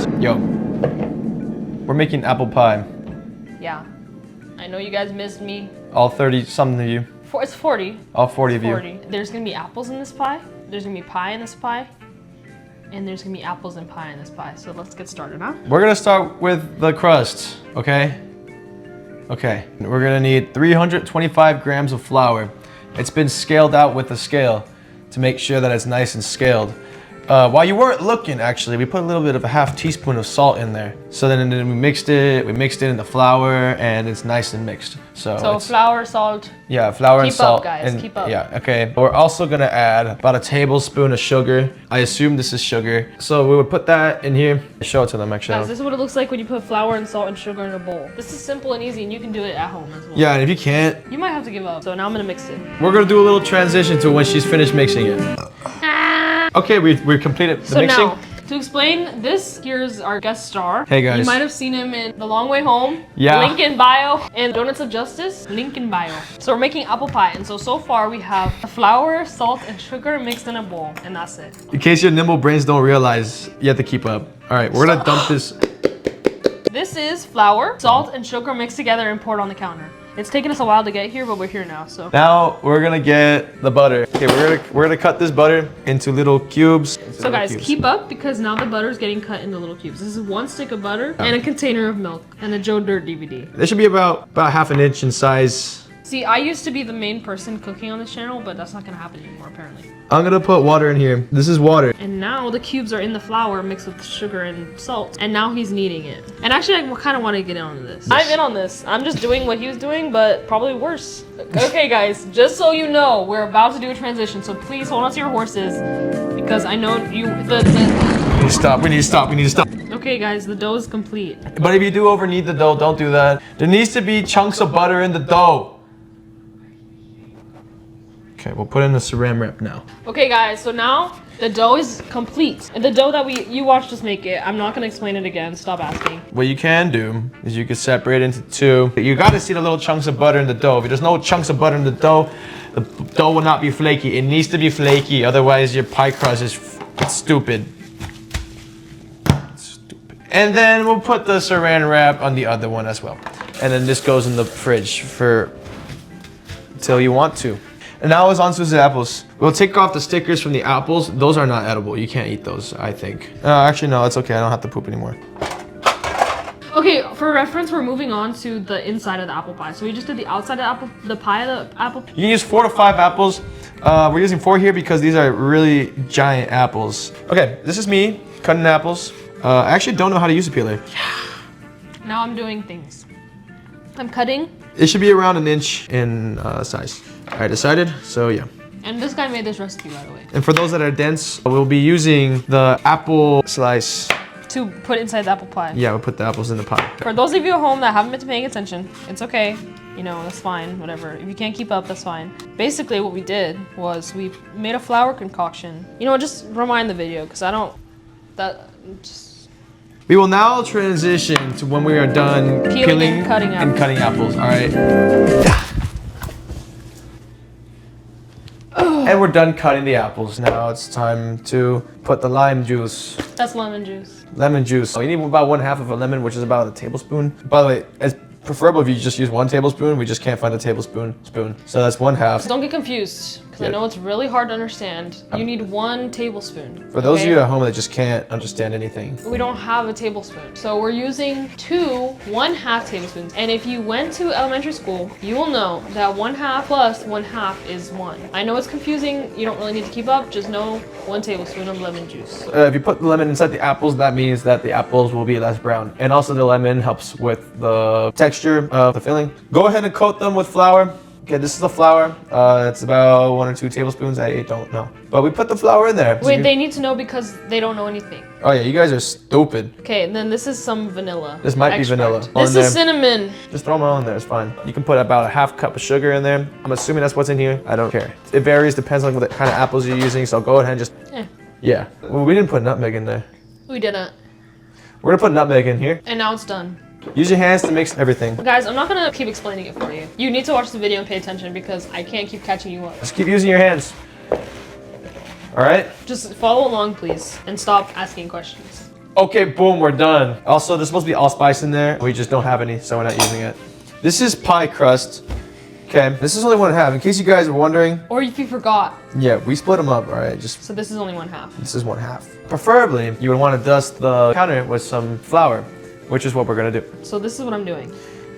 was. Yo, we're making apple pie. Yeah. I know you guys missed me. All 30 something of you. It's 40. All 40 of you. 40. There's gonna be apples in this pie. There's gonna be pie in this pie. And there's gonna be apples and pie in this pie. So let's get started, huh? We're gonna start with the crust, okay? Okay, we're gonna need 325 grams of flour. It's been scaled out with a scale to make sure that it's nice and scaled. While you weren't looking, actually, we put a little bit of a half teaspoon of salt in there. So then we mixed it in the flour, and it's nice and mixed. So flour, salt. Yeah, flour and salt. Keep up, guys, keep up. Yeah, okay. We're also gonna add about a tablespoon of sugar. I assume this is sugar. So we would put that in here. Show it to them, actually. Guys, this is what it looks like when you put flour and salt and sugar in a bowl. This is simple and easy, and you can do it at home as well. Yeah, and if you can't, You might have to give up. So now I'm gonna mix it. we're gonna do a little transition to when she's finished mixing it. Okay, we completed the mixing. Now, to explain, this here's our guest star. Hey, guys. You might have seen him in The Long Way Home. Yeah. Link in bio. And Donuts of Justice. Link in bio. So we're making apple pie. And so far we have flour, salt, and sugar mixed in a bowl. And that's it. In case your nimble brains don't realize, you have to keep up. All right, we're gonna dump this. This is flour, salt, and sugar mixed together and poured on the counter. It's taken us a while to get here, but we're here now, so. Now we're gonna get the butter. Okay, we're gonna cut this butter into little cubes. So guys, keep up because now the butter's getting cut into little cubes. This is 1 stick of butter and a container of milk and a Joe Dirt DVD. This should be about half an inch in size. See, I used to be the main person cooking on this channel, but that's not gonna happen anymore, apparently. I'm gonna put water in here. This is water. And now the cubes are in the flour mixed with sugar and salt. And now he's kneading it. And actually, I kind of want to get in on this. I'm in on this. I'm just doing what he was doing, but probably worse. Okay, guys, just so you know, we're about to do a transition. So please hold on to your horses because I know you. We need to stop. We need to stop. We need to stop. Okay, guys, the dough is complete. But if you do over knead the dough, don't do that. There needs to be chunks of butter in the dough. Okay, we'll put in the saran wrap now. Okay, guys, so now the dough is complete. And the dough that you watched us make it, I'm not gonna explain it again, stop asking. What you can do is you can separate it into two. You gotta see the little chunks of butter in the dough. If there's no chunks of butter in the dough will not be flaky. It needs to be flaky, otherwise your pie crust is it's stupid. And then we'll put the saran wrap on the other one as well. And then this goes in the fridge for until you want to. And now it's on to the apples. We'll take off the stickers from the apples. Those are not edible. You can't eat those, I think. Actually, no, it's okay. I don't have to poop anymore. Okay, for reference, we're moving on to the inside of the apple pie. So we just did the outside of the pie of the apple. You can use 4 to 5 apples. We're using 4 here because these are really giant apples. Okay, this is me cutting apples. I actually don't know how to use a peeler. Now I'm doing things. I'm cutting. It should be around 1 inch in size. I decided, so yeah. And this guy made this recipe, by the way. And for those that are dense, we'll be using the apple slice. To put inside the apple pie. Yeah, we'll put the apples in the pie. For those of you at home that haven't been paying attention, it's okay. You know, that's fine, whatever. If you can't keep up, that's fine. Basically, what we did was we made a flour concoction. You know what, just rewind the video, because I don't, We will now transition to when we are done peeling and cutting apples. All right. And we're done cutting the apples. Now it's time to put the lime juice. That's lemon juice. Lemon juice. So you need about 1/2 of a lemon, which is about a tablespoon. By the way, it's preferable if you just use 1 tablespoon. We just can't find a tablespoon spoon. So that's 1/2. Don't get confused, because I know it's really hard to understand. You need 1 tablespoon. For those of you at home that just can't understand anything. We don't have a tablespoon. So we're using 2 1/2 tablespoons. And if you went to elementary school, you will know that 1/2 plus 1/2 is 1. I know it's confusing. You don't really need to keep up. Just know 1 tablespoon of lemon juice. If you put the lemon inside the apples, that means that the apples will be less brown. And also the lemon helps with the texture of the filling. Go ahead and coat them with flour. Okay, this is the flour. It's about 1 or 2 tablespoons. I don't know. But we put the flour in there. Wait, they need to know because they don't know anything. Oh yeah, you guys are stupid. Okay, and then this is some vanilla. This might be vanilla. This is cinnamon. Just throw them all in there, it's fine. You can put about a 1/2 cup of sugar in there. I'm assuming that's what's in here. I don't care. It varies, depends on what kind of apples you're using, so go ahead and just... Yeah. Well, we didn't put nutmeg in there. We didn't. We're gonna put nutmeg in here. And now it's done. Use your hands to mix everything. Guys, I'm not gonna keep explaining it for you. You need to watch the video and pay attention because I can't keep catching you up. Just keep using your hands. All right? Just follow along, please, and stop asking questions. Okay, boom, we're done. Also, there's supposed to be allspice in there. We just don't have any, so we're not using it. This is pie crust. Okay, this is only 1/2. In case you guys are wondering, Or if you forgot. yeah, we split them up, all right? Just So this is only 1/2. this is 1/2. Preferably, you would want to dust the counter with some flour, which is what we're gonna do. So this is what I'm doing.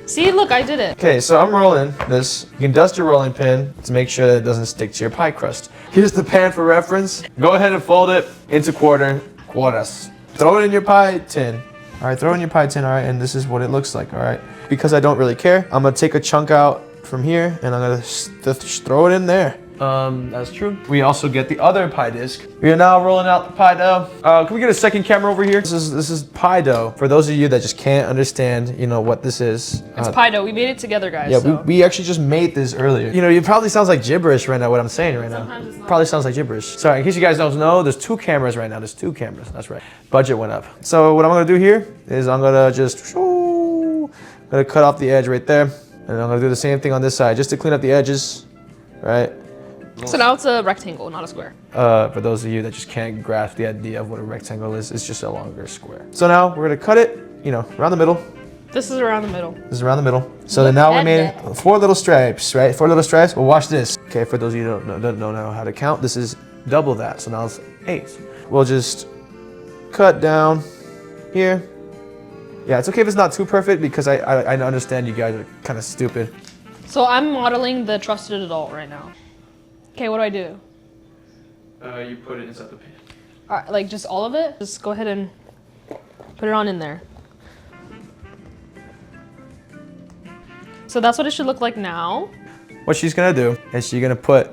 See, look, I did it. Okay, so I'm rolling this. You can dust your rolling pin to make sure that it doesn't stick to your pie crust. Here's the pan for reference. Go ahead and fold it into quarters. Throw it in your pie tin. All right, throw it in your pie tin, all right, and this is what it looks like, all right? Because I don't really care, I'm gonna take a chunk out from here and I'm gonna throw it in there. That's true. We also get the other pie disc. We are now rolling out the pie dough. Can we get a second camera over here? This is pie dough. For those of you that just can't understand, you know, what this is. It's pie dough. We made it together, guys. Yeah, so. we actually just made this earlier. You know, it probably sounds like gibberish right now, what I'm saying right now. Sometimes it's not. Probably sounds like gibberish. Sorry, in case you guys don't know, there's 2 cameras right now. There's 2 cameras, that's right. Budget went up. So what I'm gonna do here is I'm gonna just, gonna cut off the edge right there. And I'm gonna do the same thing on this side, just to clean up the edges, right? So now it's a rectangle, not a square. For those of you that just can't grasp the idea of what a rectangle is, it's just a longer square. So now we're gonna cut it, you know, around the middle. This is around the middle. This is around the middle. So then now we made 4 little stripes, right? 4 little stripes. Well, watch this. Okay, for those of you who don't know how to count, this is double that. So now it's 8. We'll just cut down here. Yeah, it's okay if it's not too perfect because I understand you guys are kind of stupid. So I'm modeling the trusted adult right now. Okay, what do I do? You put it inside the pan. All right, like just all of it? Just go ahead and put it on in there. So that's what it should look like now. What she's gonna do is she's gonna put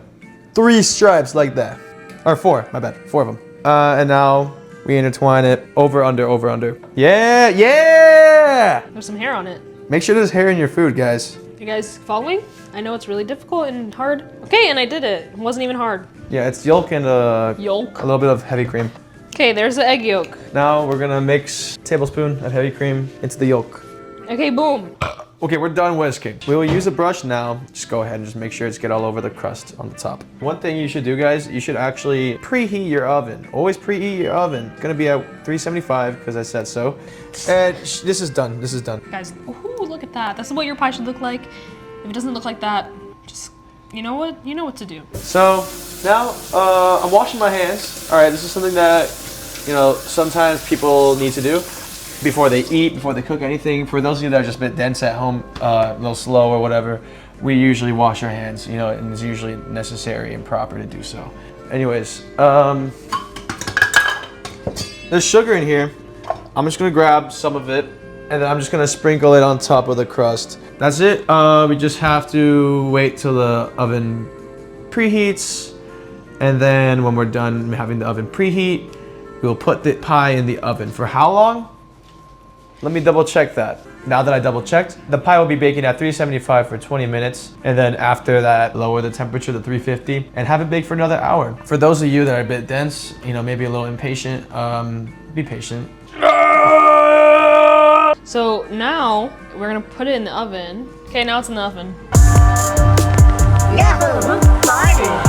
3 stripes like that. Or 4, my bad, 4 of them. And now we intertwine it over, under. Yeah, yeah! There's some hair on it. Make sure there's hair in your food, guys. You guys following? I know it's really difficult and hard. Okay, and I did it. It wasn't even hard. Yeah, it's yolk and Yolk. a little bit of heavy cream. Okay, there's the egg yolk. Now we're gonna mix a tablespoon of heavy cream into the yolk. Okay, boom. Okay, we're done whisking. We will use a brush now. Just go ahead and just make sure it's get all over the crust on the top. One thing you should do, guys, you should actually preheat your oven. Always preheat your oven. It's gonna be at 375 because I said so. And this is done. This is done. Guys, ooh, look at that. That's what your pie should look like. If it doesn't look like that, just, you know what? You know what to do. So now I'm washing my hands. All right, this is something that, you know, sometimes people need to do before they eat, before they cook anything. For those of you that are just a bit dense at home, a little slow or whatever, we usually wash our hands, you know, and it's usually necessary and proper to do so. Anyways, there's sugar in here. I'm just gonna grab some of it and then I'm just gonna sprinkle it on top of the crust. That's it. We just have to wait till the oven preheats, and then when we're done having the oven preheat, we'll put the pie in the oven. For how long? Let me double check that. Now that I double checked, the pie will be baking at 375 for 20 minutes. And then after that, lower the temperature to 350 and have it bake for another hour. For those of you that are a bit dense, you know, maybe a little impatient, be patient. So now we're gonna put it in the oven. Okay, now it's in the oven. Yahoo! Friday!